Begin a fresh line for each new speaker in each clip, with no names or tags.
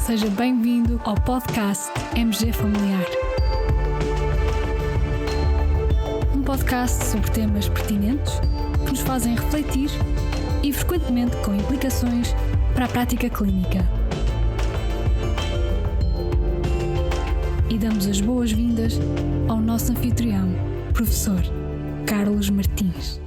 Seja bem-vindo ao podcast MG Familiar. Um podcast sobre temas pertinentes que nos fazem refletir e frequentemente com implicações para a prática clínica. E damos as boas-vindas ao nosso anfitrião, professor Carlos Martins.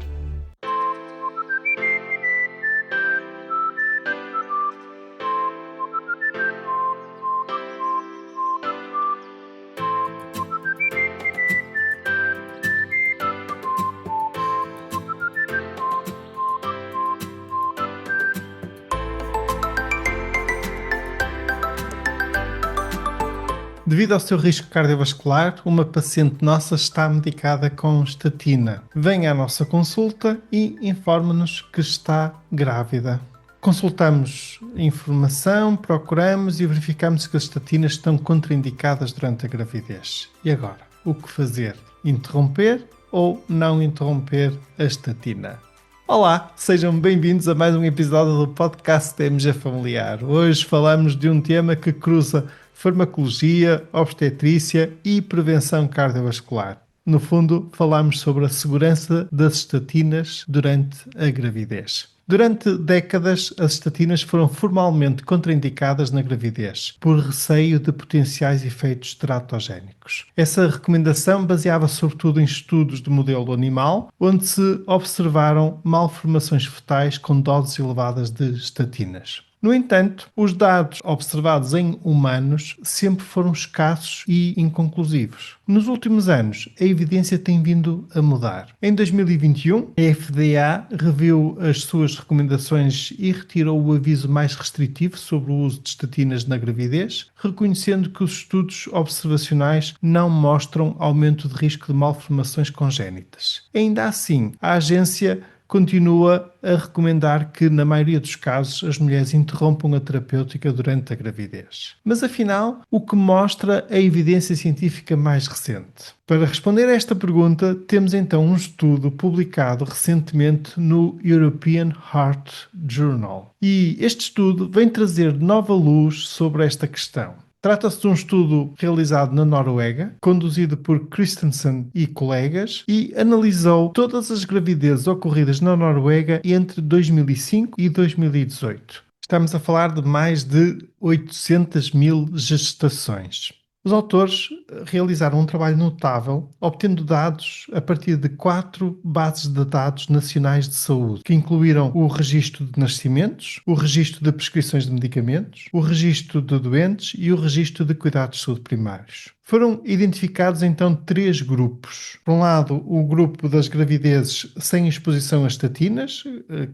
Devido ao seu risco cardiovascular, uma paciente nossa está medicada com estatina. Venha à nossa consulta e informe-nos que está grávida. Consultamos informação, procuramos e verificamos que as estatinas estão contraindicadas durante a gravidez. E agora, o que fazer? Interromper ou não interromper a estatina? Olá, sejam bem-vindos a mais um episódio do podcast da MG Familiar. Hoje falamos de um tema que cruza farmacologia, obstetrícia e prevenção cardiovascular. No fundo, falamos sobre a segurança das estatinas durante a gravidez. Durante décadas, as estatinas foram formalmente contraindicadas na gravidez, por receio de potenciais efeitos teratogénicos. Essa recomendação baseava sobretudo em estudos de modelo animal, onde se observaram malformações fetais com doses elevadas de estatinas. No entanto, os dados observados em humanos sempre foram escassos e inconclusivos. Nos últimos anos, a evidência tem vindo a mudar. Em 2021, a FDA reviu as suas recomendações e retirou o aviso mais restritivo sobre o uso de estatinas na gravidez, reconhecendo que os estudos observacionais não mostram aumento de risco de malformações congénitas. Ainda assim, a agência continua a recomendar que, na maioria dos casos, as mulheres interrompam a terapêutica durante a gravidez. Mas, afinal, o que mostra a evidência científica mais recente? Para responder a esta pergunta, temos então um estudo publicado recentemente no European Heart Journal. E este estudo vem trazer nova luz sobre esta questão. Trata-se de um estudo realizado na Noruega, conduzido por Christensen e colegas, e analisou todas as gravidezes ocorridas na Noruega entre 2005 e 2018. Estamos a falar de mais de 800 mil gestações. Os autores realizaram um trabalho notável, obtendo dados a partir de 4 bases de dados nacionais de saúde, que incluíram o registro de nascimentos, o registro de prescrições de medicamentos, o registro de doentes e o registro de cuidados de saúde primários. Foram identificados então 3 grupos. Por um lado, o grupo das gravidezes sem exposição a estatinas,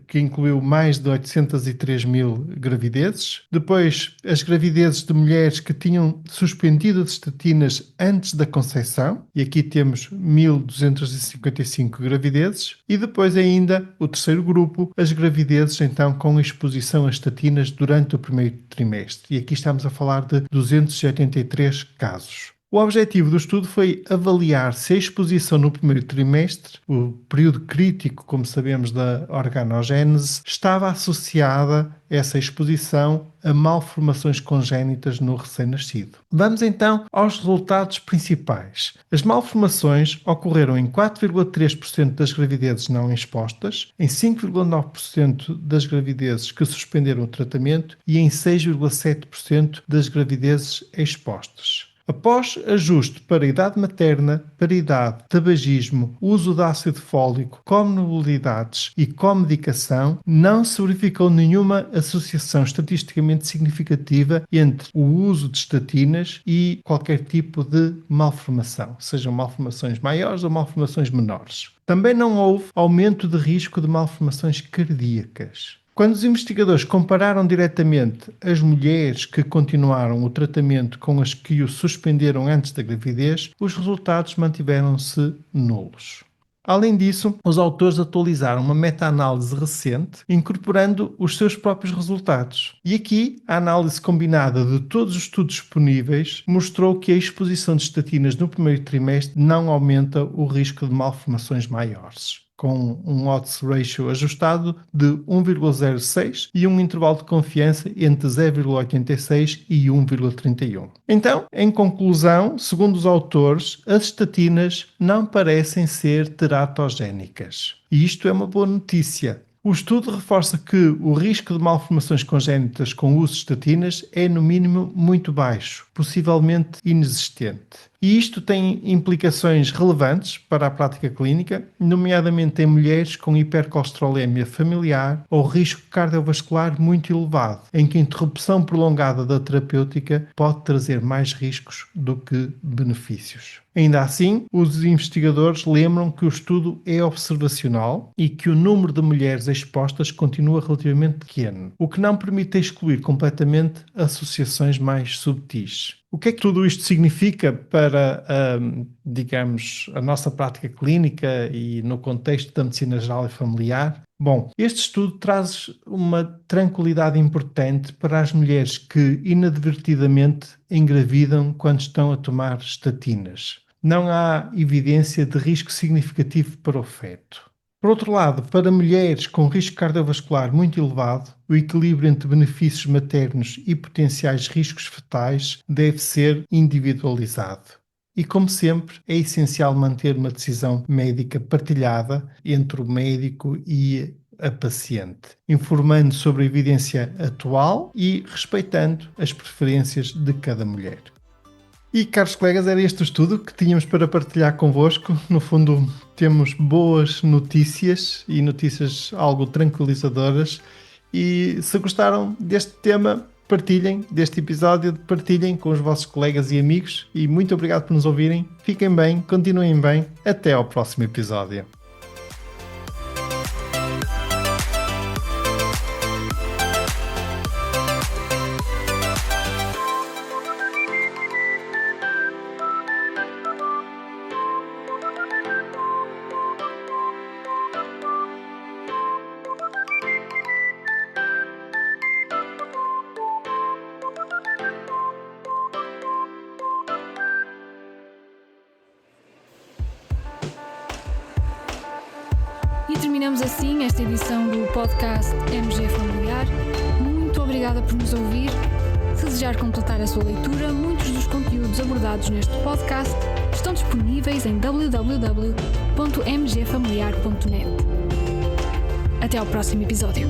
que incluiu mais de 803 mil gravidezes. Depois, as gravidezes de mulheres que tinham suspendido as estatinas antes da conceição, e aqui temos 1.255 gravidezes. E depois ainda, o terceiro grupo, as gravidezes então com exposição a estatinas durante o primeiro trimestre. E aqui estamos a falar de 283 casos. O objetivo do estudo foi avaliar se a exposição no primeiro trimestre, o período crítico, como sabemos, da organogénese, estava associada essa exposição a malformações congénitas no recém-nascido. Vamos então aos resultados principais. As malformações ocorreram em 4,3% das gravidezes não expostas, em 5,9% das gravidezes que suspenderam o tratamento e em 6,7% das gravidezes expostas. Após ajuste para idade materna, paridade, tabagismo, uso de ácido fólico, comorbilidades e comedicação, não se verificou nenhuma associação estatisticamente significativa entre o uso de estatinas e qualquer tipo de malformação, sejam malformações maiores ou malformações menores. Também não houve aumento de risco de malformações cardíacas. Quando os investigadores compararam diretamente as mulheres que continuaram o tratamento com as que o suspenderam antes da gravidez, os resultados mantiveram-se nulos. Além disso, os autores atualizaram uma meta-análise recente, incorporando os seus próprios resultados. E aqui, a análise combinada de todos os estudos disponíveis mostrou que a exposição de estatinas no primeiro trimestre não aumenta o risco de malformações maiores. com um odds ratio ajustado de 1,06 e um intervalo de confiança entre 0,86 e 1,31. Então, em conclusão, segundo os autores, as estatinas não parecem ser teratogénicas. E isto é uma boa notícia. O estudo reforça que o risco de malformações congénitas com o uso de estatinas é, no mínimo, muito baixo, possivelmente inexistente. E isto tem implicações relevantes para a prática clínica, nomeadamente em mulheres com hipercolesterolemia familiar ou risco cardiovascular muito elevado, em que a interrupção prolongada da terapêutica pode trazer mais riscos do que benefícios. Ainda assim, os investigadores lembram que o estudo é observacional e que o número de mulheres expostas continua relativamente pequeno, o que não permite excluir completamente associações mais subtis. O que é que tudo isto significa para, digamos, a nossa prática clínica e no contexto da medicina geral e familiar? Bom, este estudo traz uma tranquilidade importante para as mulheres que inadvertidamente engravidam quando estão a tomar estatinas. Não há evidência de risco significativo para o feto. Por outro lado, para mulheres com risco cardiovascular muito elevado, o equilíbrio entre benefícios maternos e potenciais riscos fetais deve ser individualizado. E, como sempre, é essencial manter uma decisão médica partilhada entre o médico e a paciente, informando sobre a evidência atual e respeitando as preferências de cada mulher. E, caros colegas, era este o estudo que tínhamos para partilhar convosco. No fundo, temos boas notícias e notícias algo tranquilizadoras. E se gostaram deste tema, partilhem deste episódio, partilhem com os vossos colegas e amigos. E muito obrigado por nos ouvirem. Fiquem bem, continuem bem. Até ao próximo episódio.
E terminamos assim esta edição do podcast MG Familiar. Muito obrigada por nos ouvir. Se desejar completar a sua leitura, muitos dos conteúdos abordados neste podcast estão disponíveis em www.mgfamiliar.net. Até ao próximo episódio.